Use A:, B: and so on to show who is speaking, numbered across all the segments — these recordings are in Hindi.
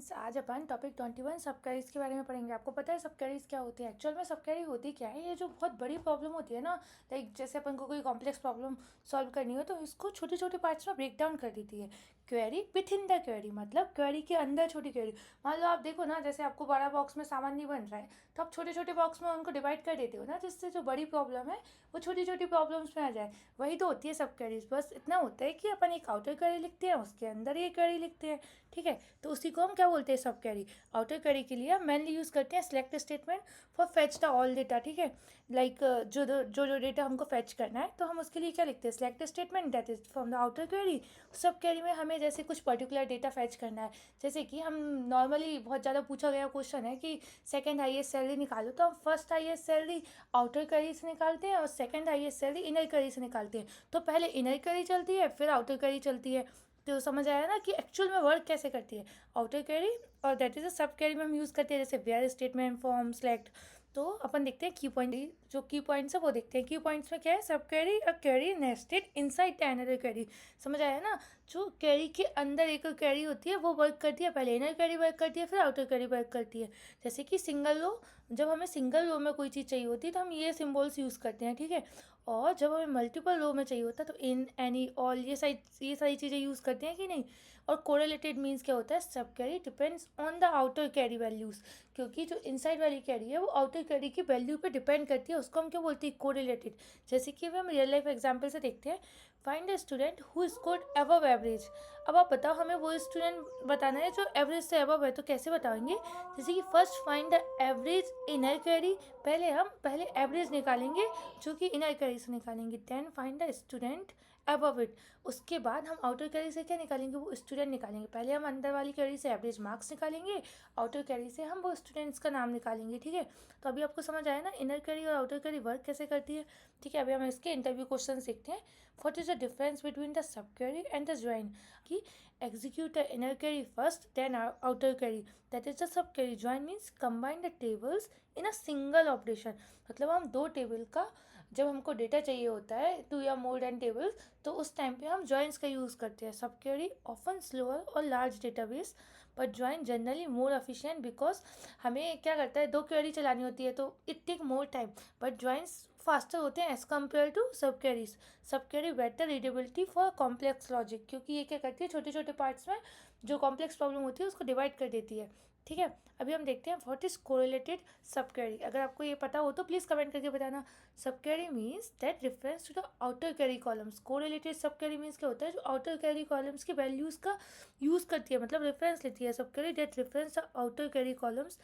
A: फ्रेंड्स, आज अपन टॉपिक 21 सब क्वेरीज के बारे में पढ़ेंगे। आपको पता है सब क्वेरीज क्या होती है? एक्चुअल में सब क्वेरी होती क्या है? ये जो बहुत बड़ी प्रॉब्लम होती है ना, लाइक जैसे अपन को कोई कॉम्प्लेक्स प्रॉब्लम सॉल्व करनी हो तो इसको छोटे छोटे पार्ट्स में ब्रेक डाउन कर देती है। Query with in the query, मतलब क्वेरी के अंदर छोटी क्वेरी। मान लो आप देखो ना, जैसे आपको बड़ा बॉक्स में सामान नहीं बन रहा है तो आप छोटे छोटे बॉक्स में उनको डिवाइड कर देते हो ना, जिससे जो बड़ी प्रॉब्लम है वो छोटी छोटी प्रॉब्लम्स में आ जाए। वही तो होती है सब क्वेरीज। बस इतना होता है कि अपन एक आउटर क्वेरी लिखते हैं, उसके अंदर ये क्वेरी लिखते हैं, ठीक है। तो उसी को हम क्या बोलते हैं? सब क्वेरी। आउटर क्वेरी के लिए हम मेनली यूज़ करते हैं select statement for fetch the all data, ठीक है। लाइक जो डेटा हमको फेच करना है तो हम उसके लिए क्या लिखते हैं? Select statement that is from the outer query. सब क्वेरी में हमें जैसे कुछ पर्टिकुलर डेटा फेच करना है, जैसे कि हम नॉर्मली बहुत ज़्यादा पूछा गया क्वेश्चन है कि सेकंड हाईएस्ट सैलरी निकालो, तो हम first highest salary outer query से निकालते हैं और second highest salary inner query से निकालते हैं। तो पहले इनर क्वेरी चलती है, फिर आउटर क्वेरी चलती है। तो समझ आया ना कि एक्चुअल में वर्क कैसे करती है आउटर क्वेरी। और दैट इज अ सब क्वेरी में हम यूज़ करते हैं, जैसे वेयर स्टेटमेंट, फॉर्म, सेलेक्ट। तो अपन देखते हैं की पॉइंट, जो की पॉइंट्स है वो देखते हैं। की पॉइंट्स में क्या है? Sub query a query nested inside the another query. समझ आया ना? जो क्वेरी के अंदर एक क्वेरी होती है वो वर्क करती है, पहले इनर क्वेरी वर्क करती है, फिर आउटर क्वेरी वर्क करती है। जैसे कि सिंगल रो, जब हमें सिंगल रो में कोई चीज़ चाहिए होती है तो हम ये सिम्बॉल्स यूज़ करते हैं, ठीक है। और जब हमें मल्टीपल रो में चाहिए होता है तो इन, एनी, ऑल, ये सारी चीज़ें यूज़ करते हैं कि नहीं। और कोरिलेटेड मीन्स क्या होता है? Sub query depends on the outer query values, क्योंकि जो इनसाइड वाली क्वेरी है वो आउटर क्वेरी की वैल्यू पे डिपेंड करती है, उसको हम क्या बोलते हैं? कोरिलेटेड। जैसे कि हम रियल लाइफ एग्जाम्पल से देखते हैं। Find the student who scored above average. अब आप बताओ, हमें वो स्टूडेंट बताना है जो एवरेज से अबव है, तो कैसे बताएंगे? जैसे कि first find the average inner query, पहले एवरेज निकालेंगे जो कि इनर क्वेरी से निकालेंगे। Then find the student above it. उसके बाद हम आउटर क्वेरी से क्या निकालेंगे? वो स्टूडेंट निकालेंगे। पहले हम अंदर वाली क्वेरी से एवरेज मार्क्स निकालेंगे, आउटर क्वेरी से हम वो स्टूडेंट्स का नाम निकालेंगे, ठीक है। तो अभी आपको समझ आया ना इनर क्वेरी और आउटर क्वेरी वर्क कैसे करती है, ठीक है। अभी हम इसके इंटरव्यू क्वेश्चन देखते हैं। What is the difference between the sub query and the join? कि execute the inner query first, then outer query, that is the sub query. Join means combine the tables in a single operation। मतलब हम दो टेबल का, जब हमको डेटा चाहिए होता है 2 या मोर देन टेबल्स, तो उस टाइम पे हम जॉइंस का यूज़ करते हैं। सब क्वेरी ऑफन स्लोअर और large database, but join generally more efficient, because हमें क्या करता है, दो क्वेरी चलानी होती है तो it take more time, but joins faster होते हैं as compare to sub queries. Sub query better readability for complex logic, क्योंकि ये क्या करती है? छोटे छोटे पार्ट्स में जो कॉम्प्लेक्स प्रॉब्लम होती है उसको डिवाइड कर देती है, ठीक है। अभी हम देखते हैं what is correlated sub query. अगर आपको ये पता हो तो प्लीज़ कमेंट करके बताना। Sub query means that reference to the outer query columns. Correlated sub query means क्या होता है? जो आउटर क्वेरी कॉलम्स की वैल्यूज़ का यूज़ करती है, मतलब रेफरेंस लेती है। Sub query that reference the outer query columns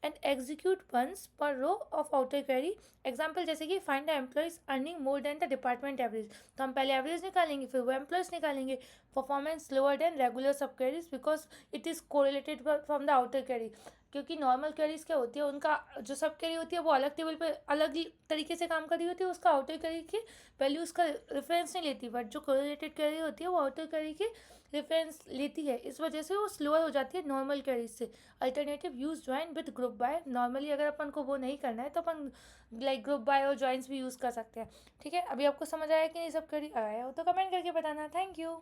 A: and execute once per row of outer query. Example जैसे कि find the employees earning more than the department average, तो हम पहले एवरेज निकालेंगे फिर वो एम्प्लॉइज निकालेंगे। परफॉर्मेंस लोअर देन रेगुलर सब queries because it is correlated from the outer query. क्योंकि नॉर्मल क्वेरीज क्या होती है, उनका जो सब क्वेरी होती है वो अलग टेबल पे अलग ही तरीके से काम कर रही होती है, उसका आउटर क्वेरी की वैल्यू उसका रेफरेंस नहीं लेती। बट जो कोरिलेटेड क्वेरी होती है वो आउटर क्वेरी की रेफरेंस लेती है, इस वजह से वो स्लोअर हो जाती है नॉर्मल क्वेरीज से। Alternative use join with group by. Normally अगर अपन को वो नहीं करना है तो अपन लाइक ग्रुप बाय और ज्वाइंस भी यूज़ कर सकते हैं, ठीक है। अभी आपको समझ आया कि नहीं? सब क्वेरी आया हो तो कमेंट करके बताना। Thank you.